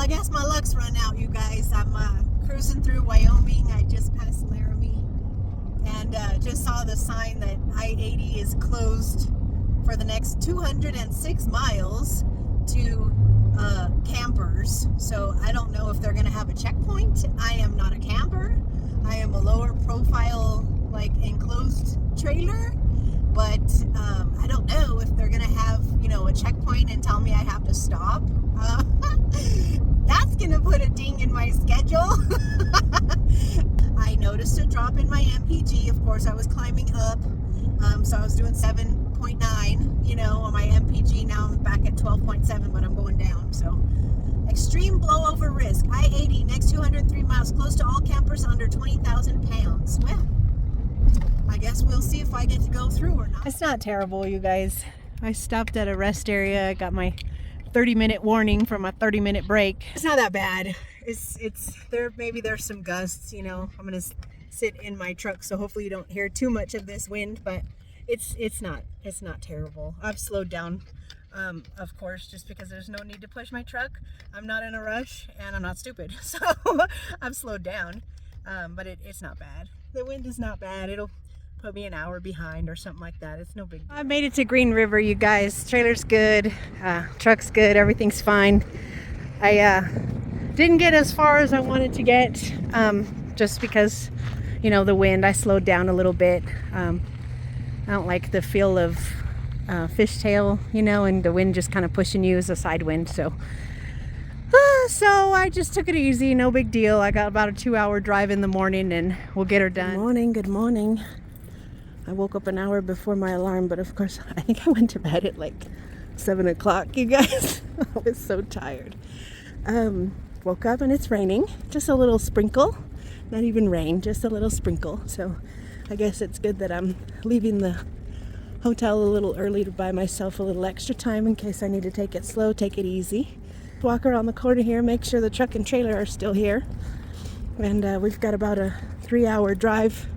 I guess my luck's run out, you guys. I'm cruising through Wyoming. I just passed Laramie and just saw the sign that I-80 is closed for the next 206 miles to campers. So I don't know if they're going to have a checkpoint. I am not a camper. I am a lower profile, like, enclosed trailer. But I don't know if they're going to have, you know, a checkpoint and tell me I have to stop. That's going to put a ding in my schedule. I noticed a drop in my MPG. Of course, I was climbing up. So I was doing 7.9, you know, on my MPG. Now I'm back at 12.7, but I'm going down. So extreme blowover risk. I-80, next 203 miles, close to all campers under 20,000 pounds. Well, I guess we'll see if I get to go through or not. It's not terrible, you guys. I stopped at a rest area. I got my 30-minute warning from a 30-minute break. It's not that bad. It's there. Maybe there's some gusts, you know. I'm gonna sit in my truck, so hopefully you don't hear too much of this wind, but it's not terrible. I've slowed down, of course, just because there's no need to push my truck. I'm not in a rush and I'm not stupid, so I've slowed down. But it's not bad. The wind is not bad. It'll put me an hour behind or something like that. It's no big deal. I made it to Green River, you guys. Trailer's good, truck's good, everything's fine. I didn't get as far as I wanted to get, just because, you know, the wind. I slowed down a little bit. I don't like the feel of fishtail, you know, and the wind just kind of pushing you as a side wind. So I just took it easy, no big deal. I got about a 2-hour drive in the morning and we'll get her done. Good morning. I woke up an hour before my alarm, but of course I think I went to bed at like 7 o'clock, you guys. I was so tired. Woke up and it's raining, just a little sprinkle, not even rain, just a little sprinkle. So I guess it's good that I'm leaving the hotel a little early to buy myself a little extra time in case I need to take it slow, take it easy. Walk around the corner here, make sure the truck and trailer are still here. And we've got about a 3-hour drive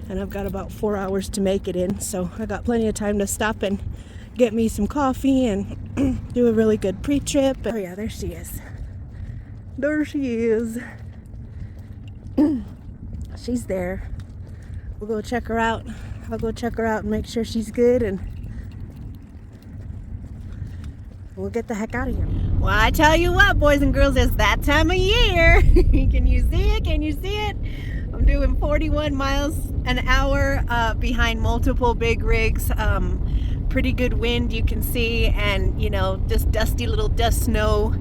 and I've got about 4 hours to make it in. So I got plenty of time to stop and get me some coffee and do a really good pre-trip. Oh yeah, there she is. There she is. She's there. We'll go check her out. I'll go check her out and make sure she's good, and we'll get the heck out of here. Well, I tell you what, boys and girls, it's that time of year. Can you see it? Can you see it? I'm doing 41 miles an hour behind multiple big rigs. Pretty good wind, you can see, and you know, just dusty little dust snow.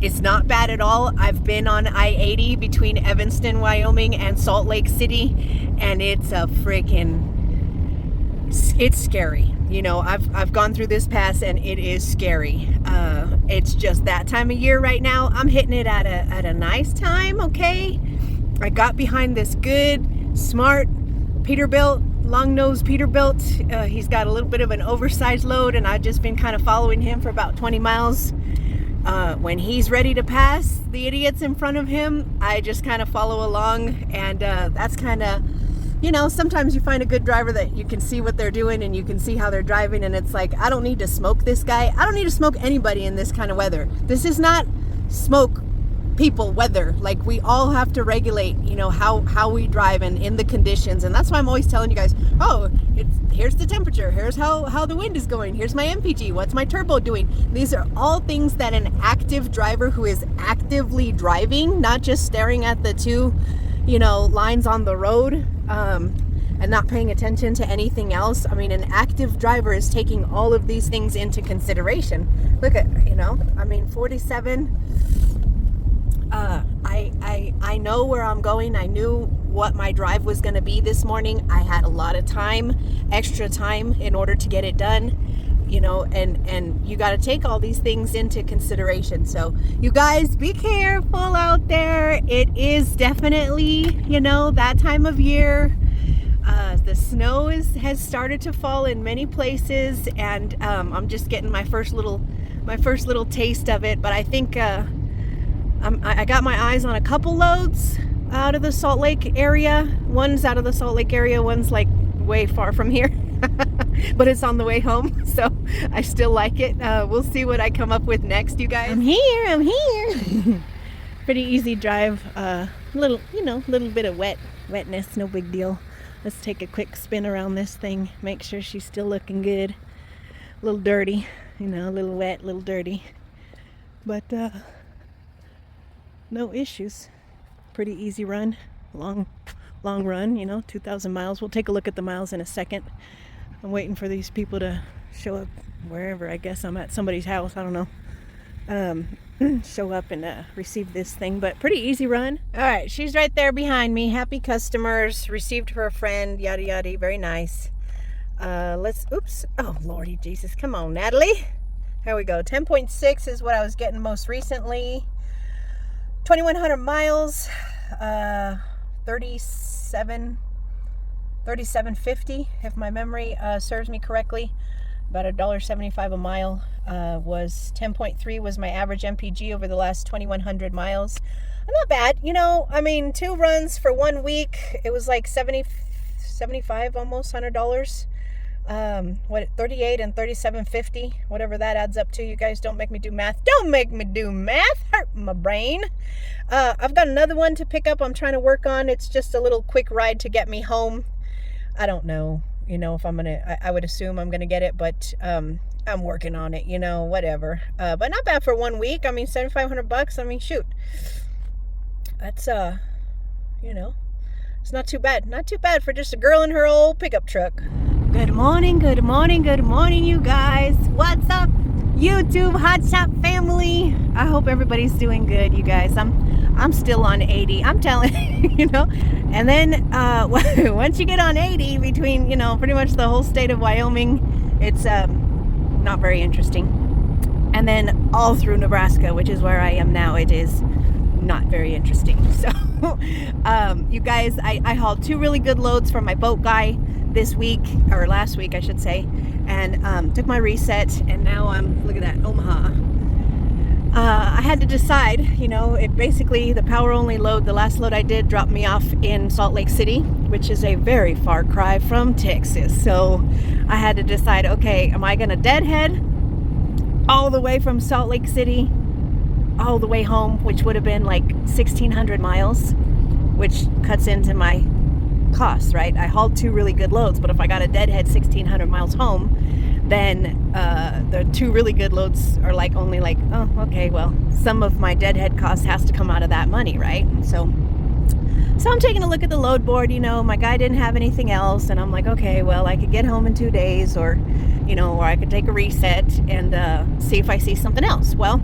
It's not bad at all. I've been on I-80 between Evanston, Wyoming and Salt Lake City, and it's a freaking, it's scary. You know, I've gone through this pass and it is scary. It's just that time of year right now. I'm hitting it at a nice time, okay? I got behind this good, smart Peterbilt, long-nosed Peterbilt. He's got a little bit of an oversized load, and I've just been kind of following him for about 20 miles. When he's ready to pass the idiots in front of him, I just kind of follow along, and that's kind of, you know, sometimes you find a good driver that you can see what they're doing and you can see how they're driving, and it's like, I don't need to smoke this guy. I don't need to smoke anybody in this kind of weather. This is not smoke people weather. Like, we all have to regulate, you know, how we drive and in the conditions. And that's why I'm always telling you guys, oh, here's the temperature, here's how the wind is going, here's my MPG, what's my turbo doing. These are all things that an active driver who is actively driving, not just staring at the two, you know, lines on the road, and not paying attention to anything else. I mean, an active driver is taking all of these things into consideration. Look at, you know, I mean, 47. I know where I'm going. I knew what my drive was going to be this morning. I had a lot of time, extra time, in order to get it done, you know, and you got to take all these things into consideration. So you guys, be careful out there. It is definitely, you know, that time of year. The snow has started to fall in many places, and I'm just getting my first little taste of it. But I think I got my eyes on a couple loads out of the Salt Lake area. One's out of the Salt Lake area, one's like way far from here. But it's on the way home, so I still like it. We'll see what I come up with next, you guys. I'm here. Pretty easy drive. Little bit of wetness, no big deal. Let's take a quick spin around this thing. Make sure she's still looking good. A little dirty, a little wet, a little dirty. But no issues. Pretty easy run. Long run, 2,000 miles. We'll take a look at the miles in a second. I'm waiting for these people to show up wherever. I guess I'm at somebody's house. I don't know. Show up and receive this thing, but pretty easy run. All right, she's right there behind me. Happy customers, received for a friend, yada yada, very nice. Oops, oh lordy Jesus, come on Natalie. There we go. 10.6 is what I was getting most recently. 2,100 miles, 37.50 if my memory serves me correctly. About $1.75 a mile. Was 10.3 was my average MPG over the last 2,100 miles. Not bad, 2 runs for 1 week. It was like 75, almost $100. 38 and 37.50, whatever that adds up to. You guys don't make me do math. Don't make me do math. Hurt my brain. I've got another one to pick up. I'm trying to work on. It's just a little quick ride to get me home. I don't know. If I'm I would assume I'm gonna get it, but I'm working on it, whatever. But not bad for 1 week. I mean, $7,500. I mean, shoot, that's it's not too bad. Not too bad for just a girl in her old pickup truck. Good morning, you guys. What's up, YouTube Hot Shop family? I hope everybody's doing good, you guys. I'm still on 80. I'm telling you, And then once you get on 80, between pretty much the whole state of Wyoming, it's not very interesting. And then all through Nebraska, which is where I am now, it is not very interesting. So you guys, I hauled 2 really good loads from my boat guy this week, or last week I should say, and took my reset, and now I'm, look at that, Omaha. I had to decide, it basically, the power only load, the last load I did dropped me off in Salt Lake City, which is a very far cry from Texas. So I had to decide, okay, am I going to deadhead all the way from Salt Lake City all the way home, which would have been like 1,600 miles, which cuts into my costs, right? I hauled 2 really good loads, but if I got a deadhead 1,600 miles home, then the 2 really good loads are only oh, okay, well, some of my deadhead costs has to come out of that money, right? So I'm taking a look at the load board. My guy didn't have anything else, and I'm like, okay, well, I could get home in 2 days, or or I could take a reset and see if I see something else. Well,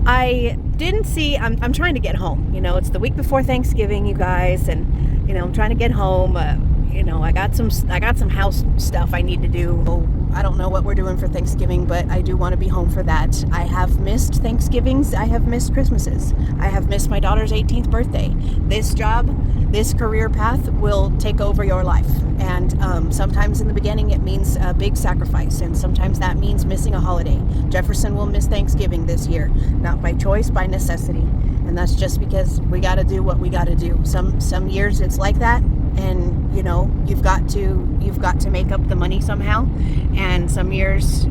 I didn't see. I'm trying to get home. It's the week before Thanksgiving, you guys, and I'm trying to get home. I got some house stuff I need to do. I don't know what we're doing for Thanksgiving, but I do want to be home for that. I have missed Thanksgivings. I have missed Christmases. I have missed my daughter's 18th birthday. This job, this career path will take over your life. And sometimes in the beginning it means a big sacrifice, and sometimes that means missing a holiday. Jefferson will miss Thanksgiving this year, not by choice, by necessity. And that's just because we got to do what we got to do. Some years it's like that, and you've got to make up the money somehow. And some years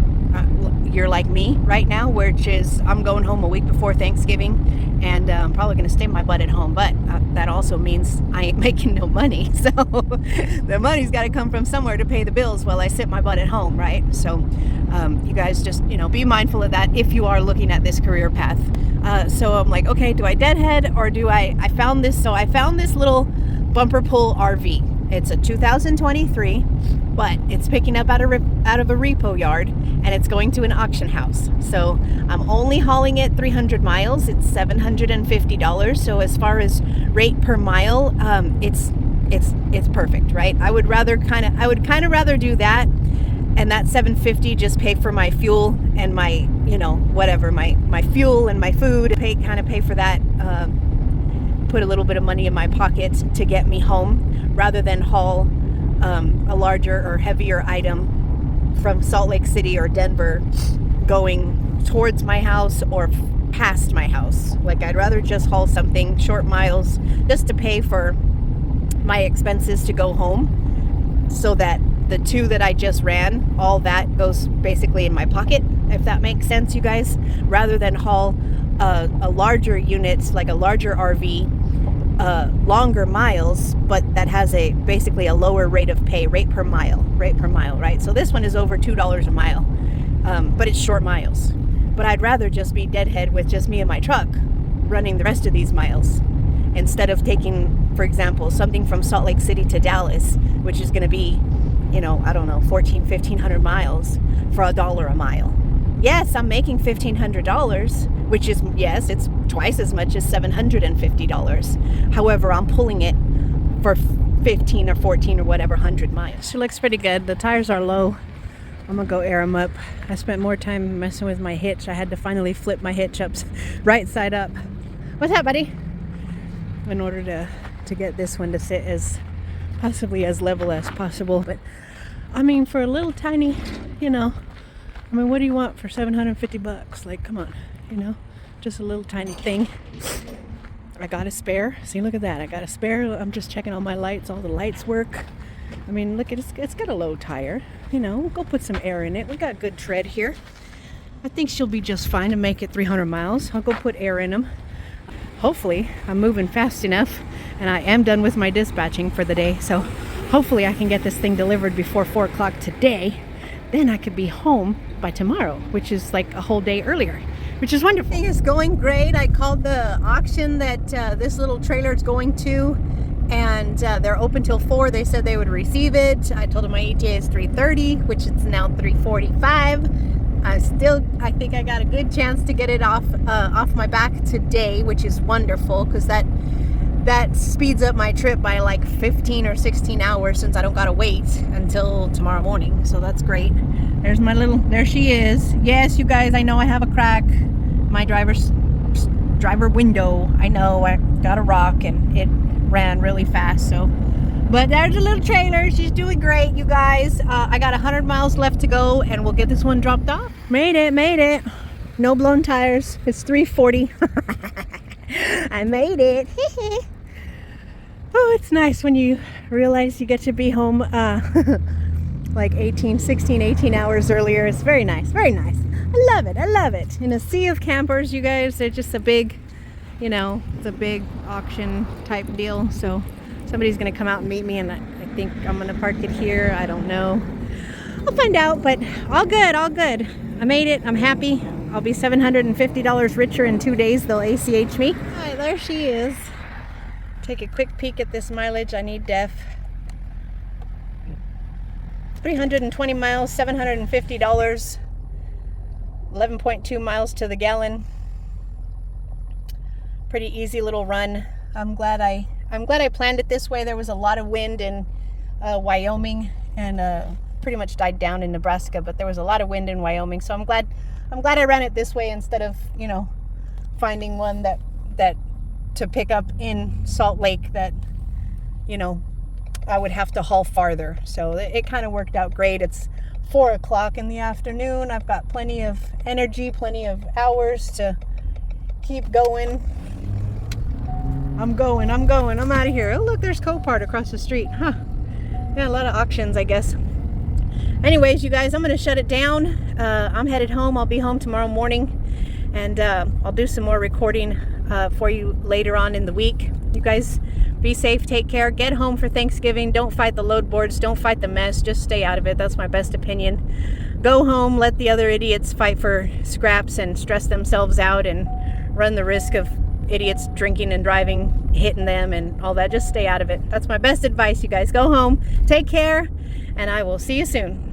you're like me right now, which is I'm going home a week before Thanksgiving, and I'm probably going to stay my butt at home, but that also means I ain't making no money. So the money's got to come from somewhere to pay the bills while I sit my butt at home, right? So you guys just be mindful of that if you are looking at this career path. So I'm like, okay, do I deadhead, or do I found this little bumper pull RV. It's a 2023, but it's picking up out of a repo yard, and it's going to an auction house. So I'm only hauling it 300 miles. It's $750. So as far as rate per mile, it's perfect, right? I would kind of rather do that, and that $750 just pay for my fuel and my whatever, my fuel and my food. Pay for that. Put a little bit of money in my pocket to get me home, rather than haul a larger or heavier item from Salt Lake City or Denver going towards my house or past my house. I'd rather just haul something short miles just to pay for my expenses to go home, so that the 2 that I just ran, all that goes basically in my pocket, if that makes sense, you guys, rather than haul a larger unit, like a larger RV, longer miles, but that has basically a lower rate per mile, right? So this one is over $2 a mile, but it's short miles. But I'd rather just be deadhead with just me and my truck running the rest of these miles, instead of taking, for example, something from Salt Lake City to Dallas, which is going to be, I don't know, 1,500 miles for $1 a mile. Yes, I'm making $1,500, which is, yes, it's twice as much as $750. However, I'm pulling it for 15 or 14 or whatever 100 miles. She looks pretty good. The tires are low. I'm gonna go air them up. I spent more time messing with my hitch. I had to finally flip my hitch up right side up. What's up, buddy? In order to get this one to sit as possibly as level as possible. But I mean, for a little tiny, what do you want for $750? Like, come on, just a little tiny thing. I got a spare. See, look at that. I got a spare. I'm just checking all my lights. All the lights work. I mean, look, it's got a low tire. We'll go put some air in it. We got good tread here. I think she'll be just fine to make it 300 miles. I'll go put air in them. Hopefully, I'm moving fast enough, and I am done with my dispatching for the day. So hopefully I can get this thing delivered before 4 o'clock today. Then I could be home by tomorrow, which is like a whole day earlier, which is wonderful. Thing is going great. I called the auction that this little trailer is going to, and they're open till 4. They said they would receive it. I told them my ETA is 3:30, which it's now 3:45. I think I got a good chance to get it off my back today, which is wonderful, because that speeds up my trip by like 15 or 16 hours, since I don't gotta wait until tomorrow morning. So that's great. There she is. Yes, you guys, I know I have a crack. My driver window, I know I got a rock and it ran really fast. But there's a little trailer. She's doing great, you guys. I got 100 miles left to go, and we'll get this one dropped off. Made it. No blown tires. It's 3:40. I made it. Oh, it's nice when you realize you get to be home like 18 hours earlier. It's very nice. I love it. In a sea of campers, you guys, they're just a big, it's a big auction type deal. So somebody's going to come out and meet me, and I think I'm going to park it here. I don't know. I'll find out, but all good. I made it. I'm happy. I'll be $750 richer in 2 days. They'll ACH me. All right, there she is. Take a quick peek at this mileage. I need def. 320 miles, $750. 11.2 miles to the gallon. Pretty easy little run. I'm glad I planned it this way. There was a lot of wind in Wyoming, and pretty much died down in Nebraska, but there was a lot of wind in Wyoming. So I'm glad I ran it this way, instead of, finding one that to pick up in Salt Lake that, I would have to haul farther. So it kind of worked out great. It's 4 o'clock in the afternoon. I've got plenty of energy, plenty of hours to keep going. I'm going. I'm out of here. Oh, look, there's Copart across the street. Huh. Yeah, a lot of auctions, I guess. Anyways, you guys, I'm going to shut it down. I'm headed home. I'll be home tomorrow morning, and I'll do some more recording for you later on in the week. You guys be safe, take care, get home for Thanksgiving. Don't fight the load boards, don't fight the mess, just stay out of it. That's my best opinion. Go home, let the other idiots fight for scraps and stress themselves out and run the risk of idiots drinking and driving, hitting them and all that. Just stay out of it. That's my best advice, you guys. Go home, take care, and I will see you soon.